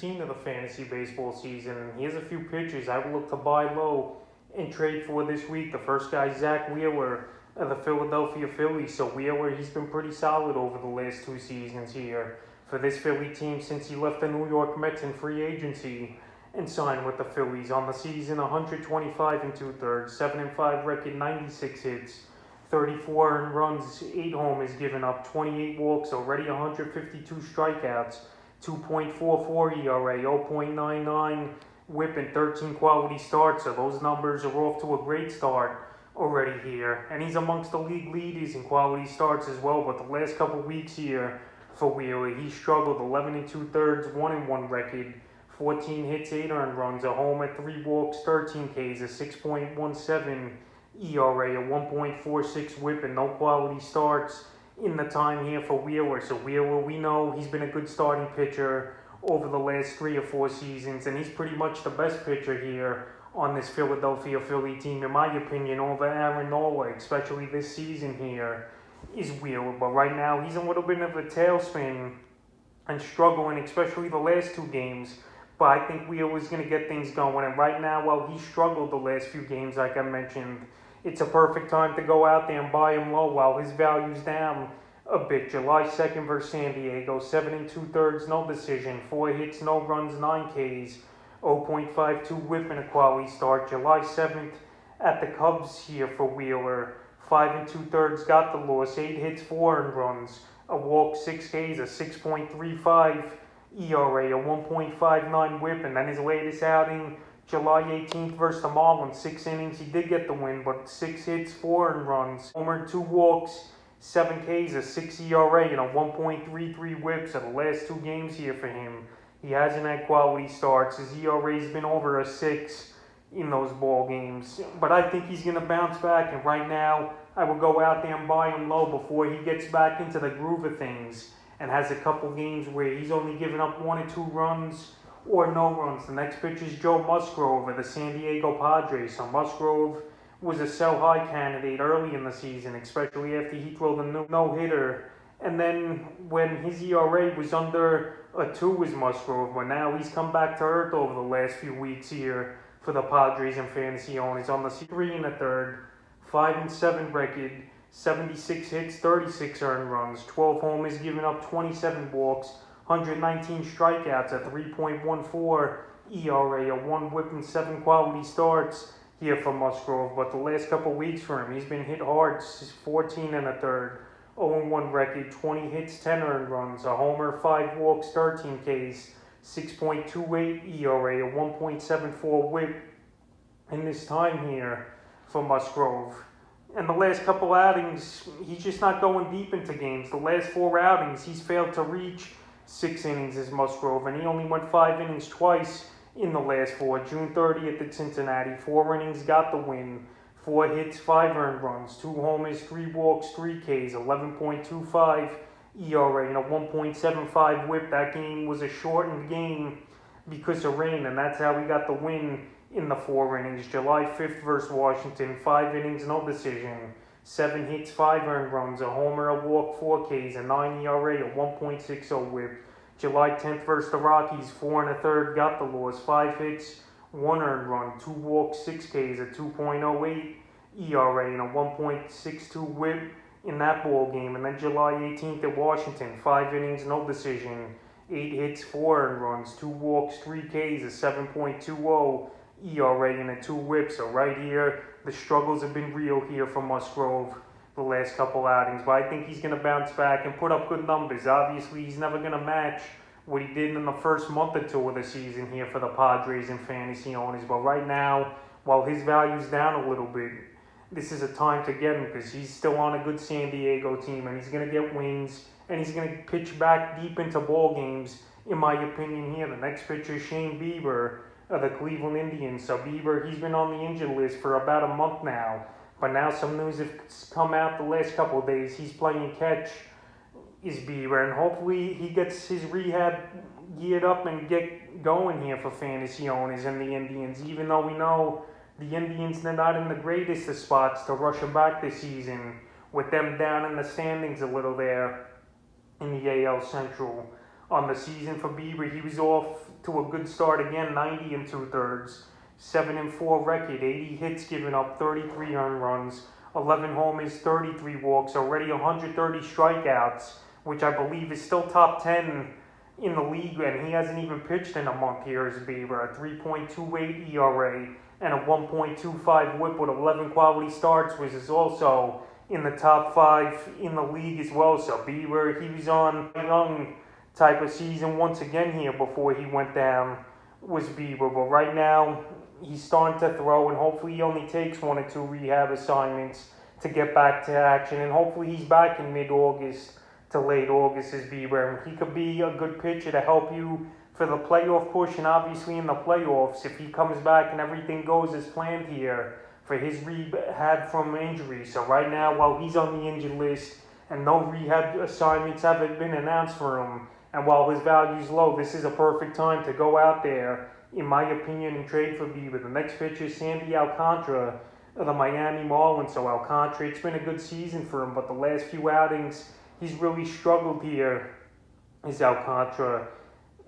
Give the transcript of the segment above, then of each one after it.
15 of the fantasy baseball season. And here's a few pitchers I will look to buy low and trade for this week. The first guy is Zach Wheeler of the Philadelphia Phillies. So Wheeler, he's been pretty solid over the last 2 seasons here for this Philly team since he left the New York Mets in free agency and signed with the Phillies. On the season, 125 and 2/3, 7-5 record, 96 hits, 34 earned runs, 8 homers given up, 28 walks, already 152 strikeouts, 2.44 ERA, 0.99 whip, and 13 quality starts. So those numbers are off to a great start already here. And he's amongst the league leaders in quality starts as well. But the last couple weeks here for Wheeler, he struggled. 11 and 2/3, 1-1 record, 14 hits, 8 earned runs, a homer, 3 walks, 13 Ks, a 6.17 ERA, a 1.46 whip, and no quality starts in the time here for Wheeler. So Wheeler, we know he's been a good starting pitcher over the last 3 or 4 seasons, and he's pretty much the best pitcher here on this Philadelphia Philly team, in my opinion, over Aaron Nola, especially this season here, is Wheeler. But right now, he's a little bit of a tailspin and struggling, especially the last 2 games. But I think Wheeler's going to get things going. And right now, while he struggled the last few games, like I mentioned, it's a perfect time to go out there and buy him low while his value's down a bit. July 2nd versus San Diego, 7 and 2/3, no decision, 4 hits, no runs, 9 Ks, 0.52 whip, and a quality start. July 7th at the Cubs here for Wheeler, 5 and 2/3, got the loss, 8 hits, 4 earned runs, a walk, 6 Ks, a 6.35 ERA, a 1.59 whip, and then his latest outing, July 18th versus the Marlins, 6 innings, he did get the win, but 6 hits, 4 earned runs, homer, 2 walks, 7 Ks, a 6 ERA, and a 1.33 whip. So the last 2 games here for him, he hasn't had quality starts. His ERA's been over a 6 in those ball games. But I think he's going to bounce back, and right now, I will go out there and buy him low before he gets back into the groove of things and has a couple games where he's only given up 1 or 2 runs or no runs. The next pitcher is Joe Musgrove of the San Diego Padres. So Musgrove was a sell-high candidate early in the season, especially after he threw the no-hitter. And then when his ERA was under a 2 was Musgrove, but now he's come back to earth over the last few weeks here for the Padres and fantasy owners. On the 3 1/3, 5 and 7 record, 76 hits, 36 earned runs, 12 homers, giving up 27 walks, 119 strikeouts, a 3.14 ERA, a 1 whip, and 7 quality starts here for Musgrove. But the last couple weeks for him, he's been hit hard, 14 1/3, 0-1 record, 20 hits, 10 earned runs, a homer, 5 walks, 13 Ks, 6.28 ERA, a 1.74 whip in this time here for Musgrove. And the last couple outings, he's just not going deep into games. The last 4 outings, he's failed to reach 6 innings as Musgrove, and he only went 5 innings twice in the last 4. June 30th at Cincinnati, 4 innings, got the win, 4 hits, 5 earned runs, 2 homers, 3 walks, 3 Ks, 11.25 ERA, and a 1.75 whip. That game was a shortened game because of rain, and that's how we got the win in the 4 innings. July 5th versus Washington, 5 innings, no decision, 7 hits, 5 earned runs, a homer, a walk, 4 Ks, a 9 ERA, a 1.60 whip. July 10th versus the Rockies, 4 1/3, got the loss, 5 hits, 1 earned run, 2 walks, 6 Ks, a 2.08 ERA, and a 1.62 whip in that ball game. And then July 18th at Washington, 5 innings, no decision, 8 hits, 4 earned runs, 2 walks, 3 Ks, a 7.20 ERA, and a 2 whip. So right here, the struggles have been real here for Musgrove the last couple outings. But I think he's going to bounce back and put up good numbers. Obviously, he's never going to match what he did in the first month or 2 of the season here for the Padres and fantasy owners. But right now, while his value's down a little bit, this is a time to get him because he's still on a good San Diego team, and he's going to get wins, and he's going to pitch back deep into ball games, in my opinion here. The next pitcher is Shane Bieber of the Cleveland Indians. So Bieber, he's been on the injured list for about a month now, but now some news has come out the last couple of days. He's playing catch, is Bieber, and hopefully he gets his rehab geared up and get going here for fantasy owners and the Indians, even though we know the Indians are not in the greatest of spots to rush him back this season, with them down in the standings a little there in the AL Central. On the season for Bieber, he was off to a good start again, 90 and 2/3. 7-4 record, 80 hits given up, 33 earned runs, 11 homers, 33 walks, already 130 strikeouts, which I believe is still top 10 in the league, and he hasn't even pitched in a month here as Bieber. A 3.28 ERA and a 1.25 whip with 11 quality starts, which is also in the top 5 in the league as well. So Bieber, he was on a young type of season once again here before he went down, was Bieber. But right now, he's starting to throw, and hopefully he only takes 1 or 2 rehab assignments to get back to action, and hopefully he's back in mid-August to late August as Bieber. And he could be a good pitcher to help you for the playoff push, and obviously in the playoffs, if he comes back and everything goes as planned here for his rehab from injury. So right now, while he's on the injured list and no rehab assignments haven't been announced for him, and while his value's low, this is a perfect time to go out there, in my opinion, and trade for Bieber. The next pitcher is Sandy Alcantara of the Miami Marlins. So Alcantara, it's been a good season for him, but the last few outings, he's really struggled here, is Alcantara.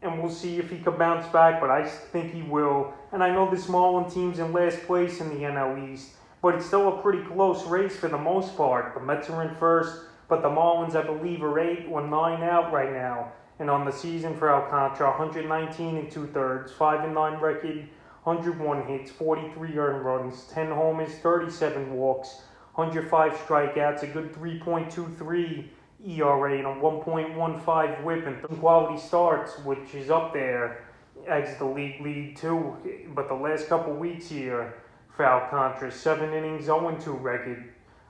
And we'll see if he could bounce back, but I think he will. And I know this Marlins team's in last place in the NL East, but it's still a pretty close race for the most part. The Mets are in first, but the Marlins, I believe, are 8 or 9 out right now. And on the season for Alcantara, 119 and 2/3, 5-9 record, 101 hits, 43 earned runs, 10 homers, 37 walks, 105 strikeouts, a good 3.23 ERA and a 1.15 whip, and 3 quality starts, which is up there as the league lead too. But the last couple weeks here for Alcantara, 7 innings, 0-2 record,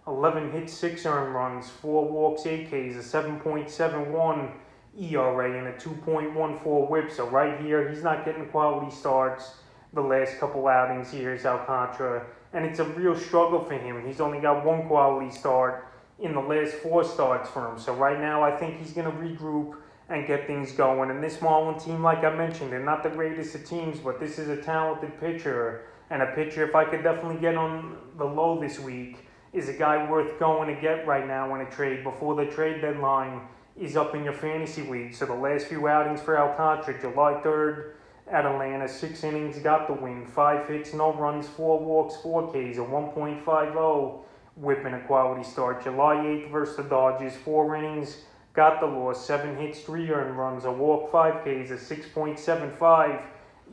11 hits, 6 earned runs, 4 walks, 8 Ks, a 7.71 ERA and a 2.14 whip. So right here, he's not getting quality starts the last couple outings here is Alcantara, and it's a real struggle for him. He's only got 1 quality start in the last 4 starts for him. So right now, I think he's going to regroup and get things going. And this Marlins team, like I mentioned, they're not the greatest of teams, but this is a talented pitcher, and a pitcher, if I could definitely get on the low this week, is a guy worth going to get right now in a trade before the trade deadline is up in your fantasy league. So the last few outings for Alcantara, July 3rd at Atlanta, 6 innings, got the win, 5 hits, no runs, 4 walks, 4 Ks, a 1.50 whip and a quality start. July 8th versus the Dodgers, 4 innings, got the loss, 7 hits, 3 earned runs, a walk, 5 Ks, a 6.75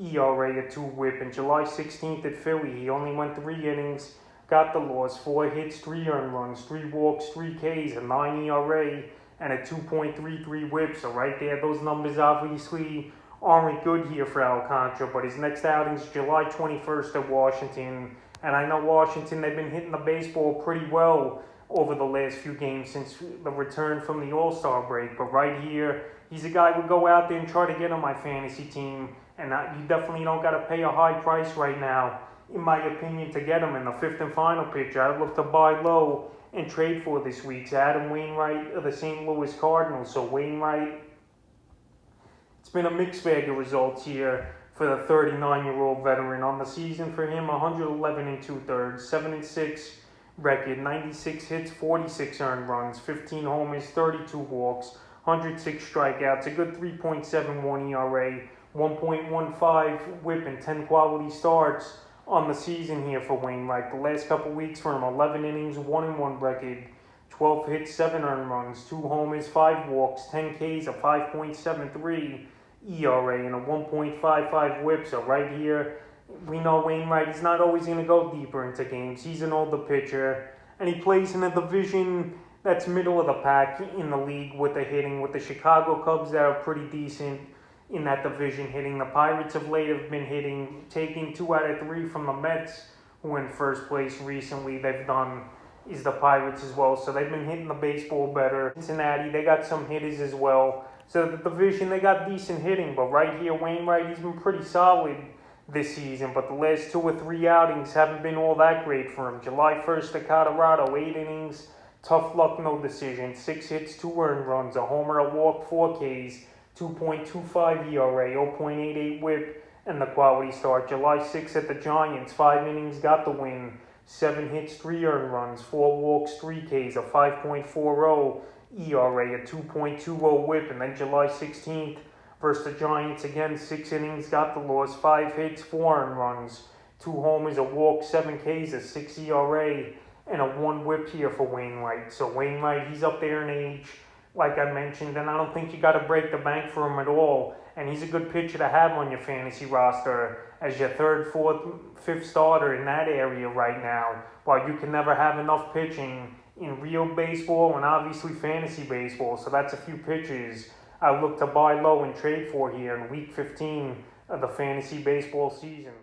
ERA, a 2 whip. And July 16th at Philly, he only went 3 innings, got the loss, 4 hits, 3 earned runs, 3 walks, 3 Ks, a 9 ERA, and a 2.33 whip. So right there, those numbers obviously aren't good here for Alcantara, but his next outing is July 21st at Washington. And I know Washington, they've been hitting the baseball pretty well over the last few games since the return from the All-Star break. But right here, he's a guy who would go out there and try to get on my fantasy team. And you definitely don't got to pay a high price right now, in my opinion, to get him. In the 5th and final pitcher, I'd look to buy low and trade for this week's Adam Wainwright of the St. Louis Cardinals. So Wainwright, it's been a mixed bag of results here for the 39-year-old veteran. On the season for him, 111 and 2/3, 7-6 record, 96 hits, 46 earned runs, 15 homers, 32 walks, 106 strikeouts, a good 3.71 ERA, 1.15 whip, and 10 quality starts on the season here for Wainwright. The last couple weeks for him, 11 innings, 1-1 record, 12 hits, 7 earned runs, 2 homers, 5 walks, 10 Ks, a 5.73 ERA, and a 1.55 whip. So right here, we know Wainwright is not always going to go deeper into games. He's an older pitcher, and he plays in a division that's middle of the pack in the league with the hitting, with the Chicago Cubs that are pretty decent in that division hitting. The Pirates of late have been hitting, taking 2 out of 3 from the Mets, who were in first place recently. They've done is the Pirates as well, so they've been hitting the baseball better. Cincinnati, they got some hitters as well. So the division, they got decent hitting, but right here, Wainwright, he's been pretty solid this season, but the last 2 or 3 outings haven't been all that great for him. July 1st at Colorado, 8 innings, tough luck, no decision, 6 hits, 2 earned runs, a homer, a walk, 4 Ks, 2.25 ERA, 0.88 whip, and the quality start. July 6th at the Giants, 5 innings, got the win, 7 hits, 3 earned runs, 4 walks, 3 Ks, a 5.40 ERA, a 2.20 whip. And then July 16th Versus the Giants again, 6 innings, got the loss, 5 hits, 4 earned runs, 2 homers, a walk, 7 Ks, a 6 ERA, and a 1 whip here for Wainwright. So Wainwright, he's up there in age, like I mentioned, and I don't think you got to break the bank for him at all. And he's a good pitcher to have on your fantasy roster as your 3rd, 4th, 5th starter in that area right now. While you can never have enough pitching in real baseball and obviously fantasy baseball. So that's a few pitchers I look to buy low and trade for here in week 15 of the fantasy baseball season.